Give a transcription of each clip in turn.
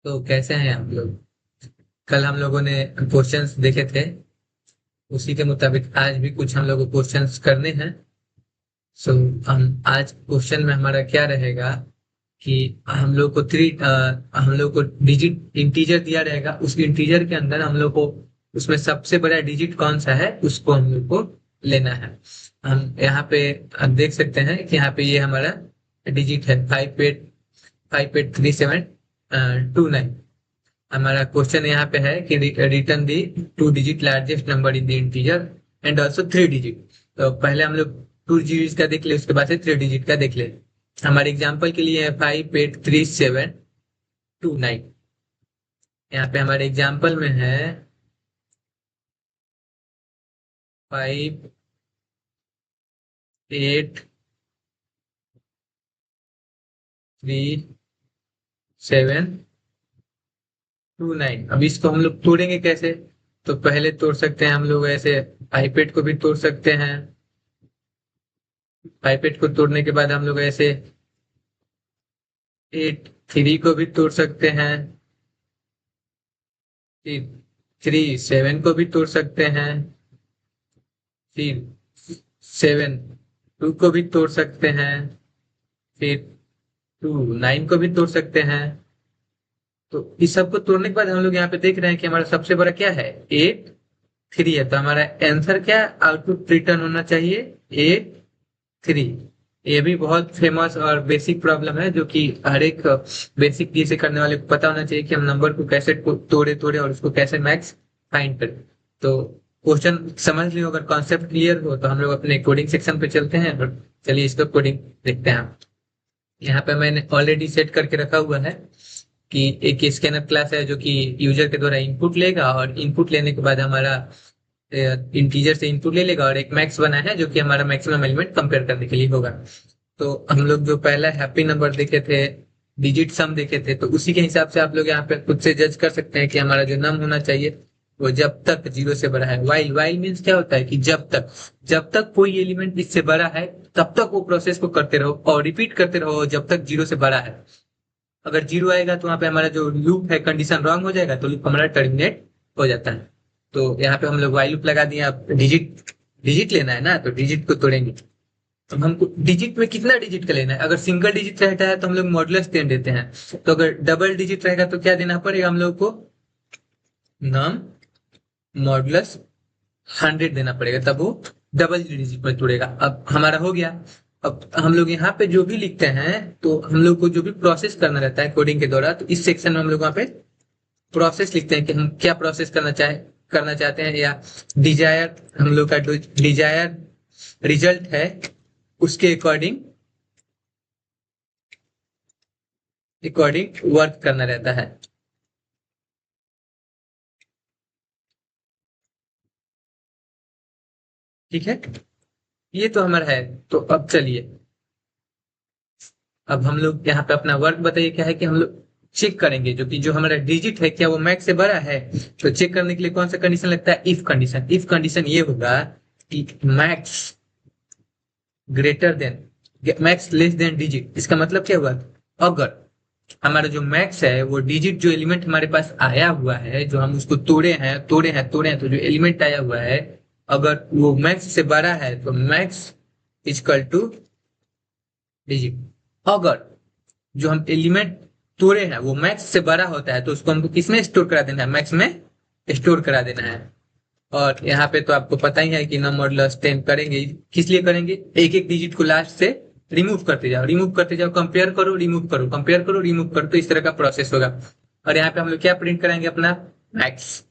तो कैसे हैं आप लोग। कल हम लोगों ने क्वेश्चंस देखे थे, उसी के मुताबिक आज भी कुछ हम लोगों को क्वेश्चंस करने हैं। सो हम आज क्वेश्चन में हमारा क्या रहेगा कि हम लोग को डिजिट इंटीजर दिया रहेगा। उस इंटीजर के अंदर हम लोग को उसमें सबसे बड़ा डिजिट कौन सा है उसको हम लोग को लेना है। हम यहाँ पे देख सकते हैं कि यहाँ पे ये हमारा डिजिट है 58383729। हमारा क्वेश्चन यहाँ पे है कि return the two digit largest number in the integer and also three digit. तो पहले हम लोग टू डिजिट का देख ले, उसके बाद से थ्री डिजिट का देख ले। हमारे एग्जाम्पल के लिए है 583729। यहाँ पे हमारे एग्जाम्पल में है 583729। अब इसको हम लोग तोड़ेंगे कैसे? तो पहले तोड़ सकते हैं हम लोग ऐसे, आईपेड को भी तोड़ सकते हैं। आईपेड को तोड़ने के बाद हम लोग ऐसे 83 को भी तोड़ सकते हैं, फिर 37 को भी तोड़ सकते हैं, फिर 72 को भी तोड़ सकते हैं, फिर 29 को भी तोड़ सकते हैं। तो इस सबको तोड़ने के बाद हम लोग यहाँ पे देख रहे हैं कि हमारा सबसे बड़ा क्या है, 83 है। तो हमारा आंसर क्या आउटपुट रिटर्न होना चाहिए, 83। ये भी बहुत फेमस और बेसिक प्रॉब्लम है जो कि हर एक बेसिक चीज से करने वाले को पता होना चाहिए कि हम नंबर को कैसे तोड़े तोड़े और उसको कैसे मैक्स फाइंड करें। तो क्वेश्चन समझ लियो, अगर कॉन्सेप्ट क्लियर हो तो हम लोग अपने कोडिंग सेक्शन पे चलते हैं और चलिए इसको कोडिंग देखते हैं। यहाँ पे मैंने ऑलरेडी सेट करके रखा हुआ है कि एक स्कैनर क्लास है जो कि यूजर के द्वारा इनपुट लेगा और इनपुट लेने के बाद हमारा इंटीजर से इनपुट ले लेगा, और एक मैक्स बना है जो कि हमारा मैक्सिमम एलिमेंट कंपेयर करने के लिए होगा। तो हम लोग जो पहला हैप्पी नंबर देखे थे, डिजिट सम देखे थे, तो उसी के हिसाब से आप लोग यहाँ पे खुद से जज कर सकते हैं कि हमारा जो नम होना चाहिए वो जब तक जीरो से बड़ा है। वाइल वाइल मीन्स क्या होता है कि जब तक कोई एलिमेंट इससे बड़ा है तब तक वो प्रोसेस को करते रहो और रिपीट करते रहो जब तक जीरो से बड़ा है। अगर जीरो आएगा तो वहां पे हमारा जो लूप है कंडीशन रॉन्ग हो जाएगा, तो लूप हमारा टर्मिनेट हो जाता है। तो यहाँ पे हम लोग वाइल लूप लगा दिए। अब डिजिट डिजिट लेना है ना, तो डिजिट को तोड़ेंगे। तो हमको डिजिट में कितना डिजिट का लेना है? अगर सिंगल डिजिट रहता है तो हम लोग मॉडुलस 10 देते हैं। तो अगर डबल डिजिट रहेगा तो क्या देना पड़ेगा हम लोग को? नम मॉडुलस 100 देना पड़ेगा, तब वो डबल डिजिट में तोड़ेगा। अब हमारा हो गया। अब हम लोग यहाँ पे जो भी लिखते हैं, तो हम लोग को जो भी प्रोसेस करना रहता है कोडिंग के दौरान, तो इस सेक्शन में हम लोग वहाँ पे प्रोसेस लिखते हैं कि हम क्या प्रोसेस करना चाहते हैं, या डिजायर हम लोग का डिजायर रिजल्ट है उसके अकॉर्डिंग अकॉर्डिंग वर्क करना रहता है। ठीक है, ये तो हमारा है। तो अब चलिए, अब हम लोग यहाँ पे अपना वर्क बताइए क्या है कि हम लोग चेक करेंगे जो कि जो हमारा डिजिट है क्या वो मैक्स से बड़ा है। तो चेक करने के लिए कौन सा कंडीशन लगता है? If condition. इफ कंडीशन ये होगा कि max greater than max less than digit. इसका मतलब क्या हुआ? अगर हमारा जो मैक्स है वो डिजिट जो एलिमेंट हमारे पास आया हुआ है, जो हम उसको तोड़े हैं, तो जो एलिमेंट आया हुआ है अगर वो मैक्स से बड़ा है तो मैक्स इजकल टू डिजिट। अगर जो हम एलिमेंट तोड़े हैं वो मैक्स से बड़ा होता है तो उसको हमको किसमें स्टोर करा देना है? मैक्स में स्टोर करा देना है। और यहाँ पे तो आपको पता ही है कि नम मॉडुलस 10 करेंगे। किस लिए करेंगे? एक एक डिजिट को लास्ट से रिमूव करते जाओ, कंपेयर करो रिमूव करो, कंपेयर करो रिमूव करो, तो इस तरह का प्रोसेस होगा। और यहाँ पे हम लोग क्या प्रिंट करेंगे? अपना मैक्स।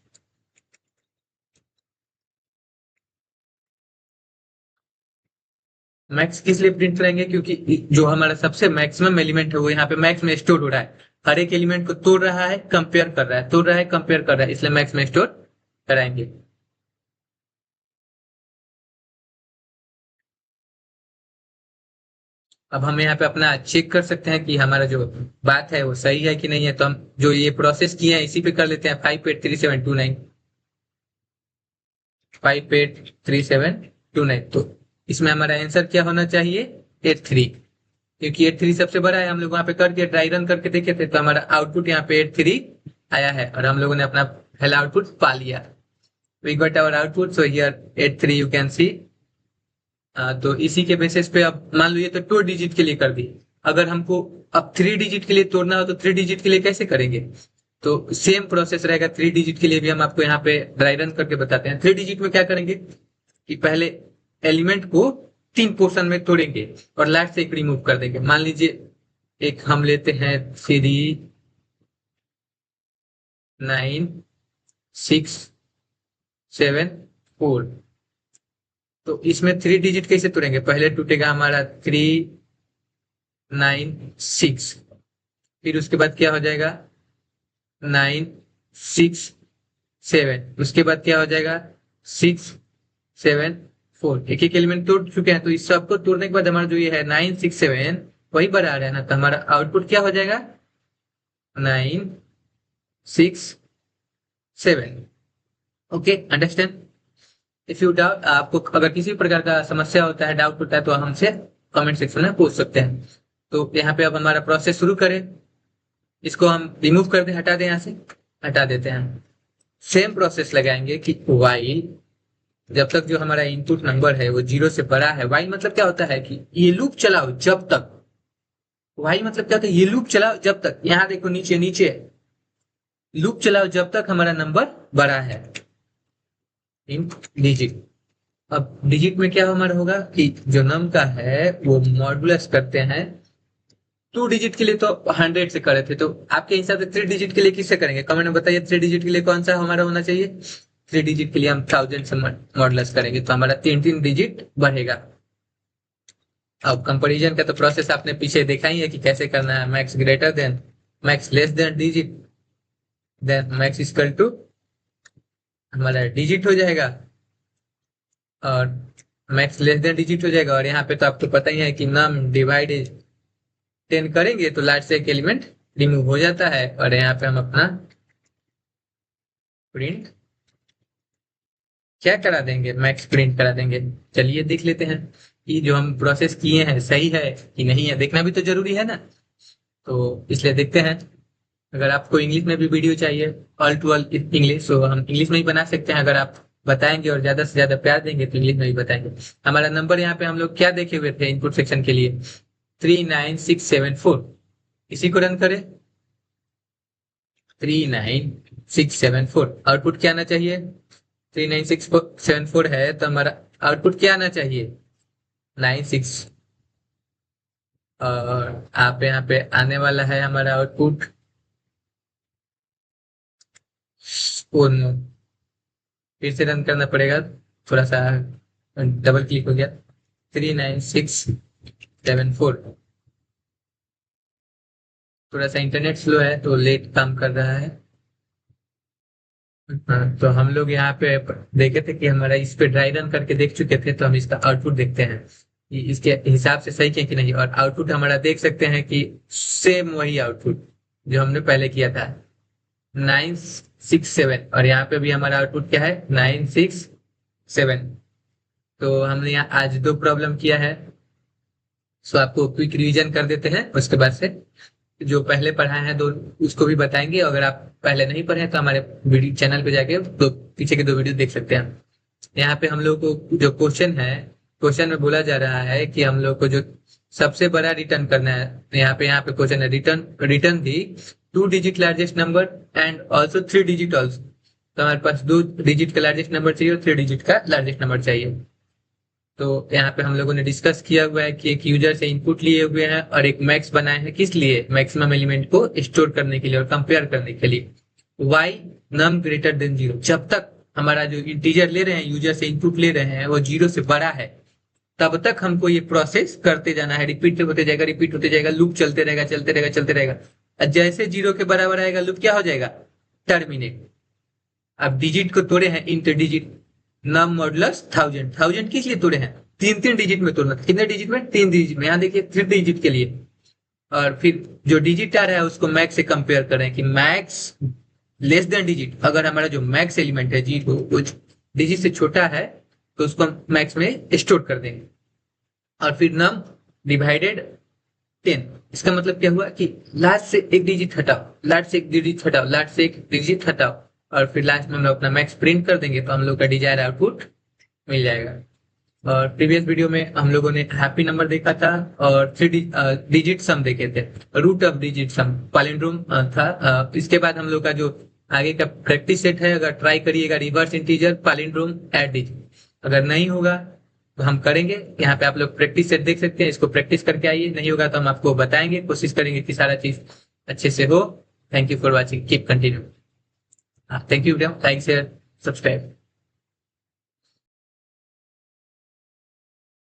मैक्स किस लिए प्रिंट करेंगे? क्योंकि जो हमारा सबसे मैक्सिमम एलिमेंट है वो यहाँ पे मैक्स में स्टोर हो रहा है। हर एक एलिमेंट को तोड़ रहा है, कंपेयर कर रहा है, तोड़ रहा है, कंपेयर कर रहा है, इसलिए मैक्स में स्टोर कराएंगे। अब हम यहाँ पे अपना चेक कर सकते हैं कि हमारा जो बात है वो सही है कि नहीं है। तो हम जो ये प्रोसेस किए हैं इसी पे कर लेते हैं। 583729 तो इसमें हमारा आंसर क्या होना चाहिए? 83। क्योंकि 83 सबसे बड़ा है। हम लोग वहां पे करके ट्राई रन करके देखे थे, तो हमारा आउटपुट यहाँ पे 83 आया है और हम लोगों ने अपना पहला आउटपुट पा लिया। We got our output, so here 83 you can see. तो इसी के बेसिस पे अब मान लो ये तो 2 डिजिट के लिए कर दी। अगर हमको अब 3 डिजिट के लिए तोड़ना हो तो 3 डिजिट के लिए कैसे करेंगे? तो सेम प्रोसेस रहेगा। 3 डिजिट के लिए भी हम आपको यहाँ पे ड्राई रन करके बताते हैं। 3 डिजिट में क्या करेंगे कि पहले एलिमेंट को 3 पोर्शन में तोड़ेंगे और लास्ट से एक रिमूव कर देंगे। मान लीजिए एक हम लेते हैं 3, 9, 6, 7, 4। तो इसमें 3 डिजिट कैसे तोड़ेंगे? पहले टूटेगा हमारा 3, 9, 6। फिर उसके बाद क्या हो जाएगा 9, 6, 7। उसके बाद क्या हो जाएगा 6, 7, 4। एक एक एलिमेंट तोड़ चुके हैं, तो इस सबको तोड़ने के बाद हमारा जो ये है 9, 6, 7 वही बना रहा है ना, तो हमारा आउटपुट क्या हो जाएगा 9, 6, 7। Okay, understand? If you doubt, आपको अगर किसी प्रकार का समस्या होता है, डाउट होता है, तो हमसे कमेंट सेक्शन में पूछ सकते हैं। तो यहाँ पे अब हमारा प्रोसेस शुरू करें। इसको हम रिमूव कर दें, हटा दें, यहाँ से हटा देते हैं। सेम प्रोसेस लगाएंगे कि वाइल जब तक जो हमारा इनपुट नंबर है वो 0 से बड़ा है। वाइल मतलब क्या होता है कि ये लूप चलाओ जब तक। वाइल मतलब क्या होता है? ये लूप चलाओ जब तक, यहाँ देखो नीचे नीचे लूप चलाओ जब तक हमारा नंबर बड़ा है इन डिजिट। अब डिजिट में क्या हमारा होगा कि जो नम का है वो मॉडुलस करते हैं। 2 डिजिट के लिए तो 100 से करे थे, तो आपके हिसाब से 3 डिजिट के लिए किससे करेंगे? कमेंट में बताइए। 3 डिजिट के लिए कौन सा हमारा होना चाहिए? 3 डिजिट के लिए हम 1000 से मॉडुलस करेंगे, तो हमारा 3 3 डिजिट बढ़ेगा। अब कंपैरिजन का तो प्रोसेस आपने पीछे देखा ही है कि कैसे करना है। Max greater than max less than digit, then max equal to हमारा डिजिट हो जाएगा और मैक्स लेस देन डिजिट हो जाएगा। और यहाँ पे तो आपको पता ही है कि नम डिवाइड 10 करेंगे तो लास्ट से एक एलिमेंट रिमूव हो जाता है। और यहाँ पे हम अपना प्रिंट क्या करा देंगे? मैक्स प्रिंट करा देंगे। चलिए देख लेते हैं कि जो हम प्रोसेस किए हैं सही है कि नहीं है, देखना भी तो जरूरी है ना। तो इसलिए देखते हैं। अगर आपको इंग्लिश में भी वीडियो चाहिए, ऑल टू ऑल इंग्लिश, तो हम इंग्लिश में ही बना सकते हैं। अगर आप बताएंगे और ज्यादा से ज्यादा प्यार देंगे तो इंग्लिश में भी बताएंगे। हमारा नंबर यहाँ पे हम लोग क्या देखे हुए थे इनपुट सेक्शन के लिए? 39674। इसी को रन करें। 39674 आउटपुट क्या आना चाहिए? 39674 है तो हमारा आउटपुट क्या आना चाहिए? 96। और आप यहाँ पे आने वाला है हमारा आउटपुट फिर से रन करना पड़ेगा। थोड़ा सा डबल क्लिक हो गया। 39674। थोड़ा सा इंटरनेट स्लो है तो लेट काम कर रहा है। हाँ, तो हम लोग यहाँ पे देखे थे कि हमारा इस पे ड्राई रन करके देख चुके थे, तो हम इसका आउटपुट देखते हैं कि इसके हिसाब से सही है कि नहीं। और आउटपुट हमारा देख सकते हैं कि सेम वही आउटपुट जो हमने पहले किया था 967। और यहाँ पे भी हमारा आउटपुट क्या है? 967। तो हमने यहाँ आज 2 प्रॉब्लम किया है। सो आपको क्विक रिवीजन कर देते हैं, उसके बाद से जो पहले पढ़ाए हैं 2 उसको भी बताएंगे। अगर आप पहले नहीं पढ़े हैं तो हमारे वीडियो चैनल पे जाके पीछे के 2 वीडियो देख सकते हैं। यहाँ पे हम लोग को जो क्वेश्चन है, क्वेश्चन में बोला जा रहा है कि हम लोग को जो सबसे बड़ा रिटर्न करना है। यहाँ पे क्वेश्चन है return return the 2 digit largest number and also 3 digit also. तो हमारे पास 2 डिजिट का लार्जेस्ट नंबर चाहिए और 3 डिजिट का लार्जेस्ट नंबर चाहिए। तो यहाँ पे हम लोगों ने डिस्कस किया हुआ है कि एक यूजर से इनपुट लिए हुए हैं और एक मैक्स बनाए हैं। किस लिए? मैक्सिमम एलिमेंट को स्टोर करने के लिए और कंपेयर करने के लिए। वाई नम ग्रेटर देन 0, जब तक हमारा जो इंटीजर ले रहे हैं, यूजर से इनपुट ले रहे हैं, वो 0 से बड़ा है, तब तक हमको ये प्रोसेस करते जाना है। रिपीट होते जाएगा, रिपीट होते जाएगा, लूप चलते रहेगा, चलते रहेगा, चलते रहेगा। और जैसे 0 के बराबर आएगा लूप क्या हो जाएगा? टर्मिनेट। अब डिजिट को तोड़े हैं इंटर डिजिट नम मॉडुलस 1000। 1000 किस लिए तोड़े हैं? 3 3 डिजिट में तोड़ना। कितने डिजिट में? 3 डिजिट में। यहाँ देखिए 3 डिजिट के लिए। और फिर जो डिजिट आ रहा है उसको मैक्स से कंपेयर करें कि मैक्स लेस देन डिजिट। अगर हमारा जो मैक्स एलिमेंट है जी वो डिजिट से छोटा है तो उसको हम मैक्स में स्टोर कर देंगे। और फिर नम डिवाइडेड 10। इसका मतलब क्या हुआ कि लास्ट से एक डिजिट हटाओ, लास्ट से एक डिजिट हटाओ, लास्ट से एक डिजिट हटाओ, और फिर लास्ट में हम लोग अपना मैक्स प्रिंट कर देंगे तो हम लोग का डिजायर आउटपुट मिल जाएगा। और प्रीवियस वीडियो में हम लोगों ने हैप्पी नंबर देखा था और थ्री डिजिट सम देखे थे, root of digit sum palindrome था। इसके बाद हम लोग का जो आगे का प्रैक्टिस सेट है, अगर ट्राई करिएगा reverse integer palindrome add digit, अगर नहीं होगा तो हम करेंगे। यहाँ पे आप लोग प्रैक्टिस सेट देख सकते हैं, इसको प्रैक्टिस करके आइए, नहीं होगा तो हम आपको बताएंगे, कोशिश करेंगे कि सारा चीज अच्छे से हो। Thank you for watching, keep continue. Thank you, like share subscribe.